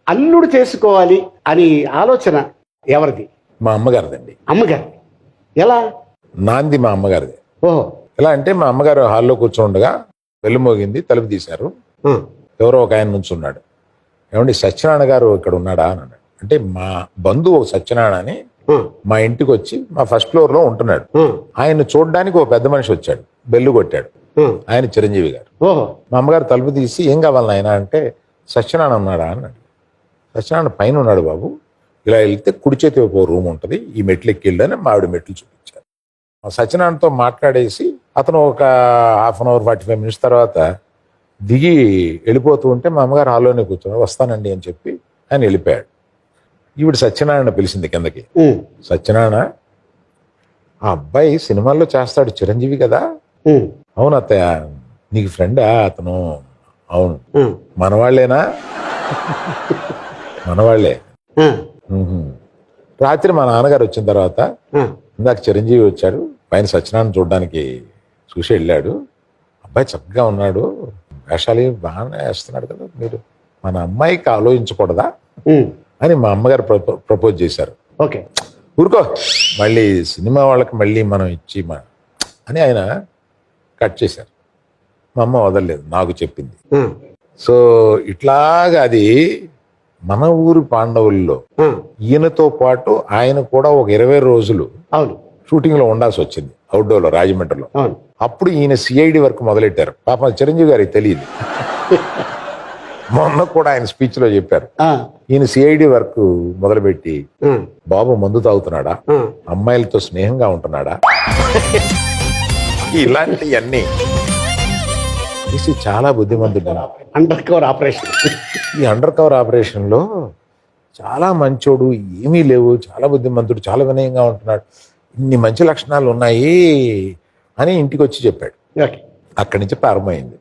అల్లుడు చేసుకోవాలి అని ఆలోచన ఎవరిది? మా అమ్మగారిదండి. అమ్మగారి. ఎలా? నాంది మా అమ్మగారిది. ఓహో. ఎలా అంటే మా అమ్మగారు హాల్లో కూర్చోండగా బెల్లు మోగింది, తలుపు తీశారు. ఆ, ఎవరో ఒక ఆయన నుంచి ఉన్నాడు. ఏమండి సత్యనారాయణ గారు ఇక్కడ ఉన్నాడా అని అన్నాడు. అంటే మా బంధువు సత్యనారాయణ అని ఆ, మా ఇంటికి వచ్చి మా ఫస్ట్ ఫ్లోర్ లో ఉంటున్నాడు. ఆ, ఆయన చూడడానికి ఓ పెద్ద మనిషి వచ్చాడు, బెల్లు కొట్టాడు. ఆ. ఆయన చిరంజీవి గారు. ఓహో. మా అమ్మగారు తలుపు తీసి ఏం కావాలి ఆయన అంటే సత్యనారాయణ ఉన్నాడా అన్నాడు. సత్యనారాయణ పైన ఉన్నాడు బాబు, ఇలా వెళ్తే కుడి చేతి వైపు ఓ రూమ్ ఉంటుంది, ఈ మెట్లు ఎక్కి వెళ్ళని మా ఆవిడ మెట్లు చూపించారు. సత్యనారాయణతో మాట్లాడేసి అతను ఒక 1/2 అవర్ 45 minutes తర్వాత దిగి వెళ్ళిపోతూ ఉంటే మా అమ్మగారు హాల్లోనే కూర్చున్నారు. వస్తానండి అని చెప్పి ఆయన వెళ్ళిపోయాడు. ఈవిడ సత్యనారాయణ పిలిచింది కిందకి. ఉమ్, సత్యనారాయణ, ఆ అబ్బాయి సినిమాల్లో చేస్తాడు, చిరంజీవి కదా? ఉమ్, అవును అత్తయ్య, నీకు ఫ్రెండా అతను? అవును. ఉమ్, మనవాళ్లేనా? మనవాళ్లే. ఆ, రాత్రి మా నాన్నగారు వచ్చిన తర్వాత ఆ, ఇందాక చిరంజీవి వచ్చాడు, పైన సత్యనారాయణ చూడడానికి చూసి వెళ్ళాడు. అబ్బాయి చక్కగా ఉన్నాడు, వేషాలు బాగానే వేస్తున్నాడు కదా, మీరు మన అమ్మాయికి ఆలోచించకూడదా ఉమ్, అని మా అమ్మగారు ప్రపోజ్ చేశారు. ఓకే. ఊరుకో, మళ్ళీ సినిమా వాళ్ళకి మళ్ళీ మనం ఇచ్చి అని ఆయన కట్ చేశారు. మా అమ్మ వదలలేదు, నాకు చెప్పింది. ఆ, సో ఇట్లాగా అది మన ఊరి పాండవుల్లో ఆ, ఈయనతో పాటు ఆయన కూడా ఒక 20 రోజులు అవును, షూటింగ్ లో ఉండాల్సి వచ్చింది అవుట్డోర్లో, రాజమండ్రిలో. అవును. అప్పుడు ఈయన సిఐడి వర్క్ మొదలెట్టారు. పాపం చిరంజీవి గారికి తెలియదు. మొన్న కూడా ఆయన స్పీచ్ లో చెప్పారు, ఆ, ఈయన సిఐడి వర్క్ మొదలుపెట్టి ఆ, బాబు మందు తాగుతున్నాడా, ఆ, అమ్మాయిలతో స్నేహంగా ఉంటున్నాడా, ఇలాంటివన్నీ తీసి చాలా బుద్ధిమంతుడు. Under cover operation. ఈ అండర్ కవర్ ఆపరేషన్ లో చాలా మంచోడు, ఏమీ లేవు, చాలా బుద్ధిమంతుడు, చాలా వినయంగా ఉంటున్నాడు, ఇన్ని మంచి లక్షణాలు ఉన్నాయి అని ఇంటికి వచ్చి చెప్పాడు. ఓకే. అక్కడి నుంచి ప్రారంభమైంది.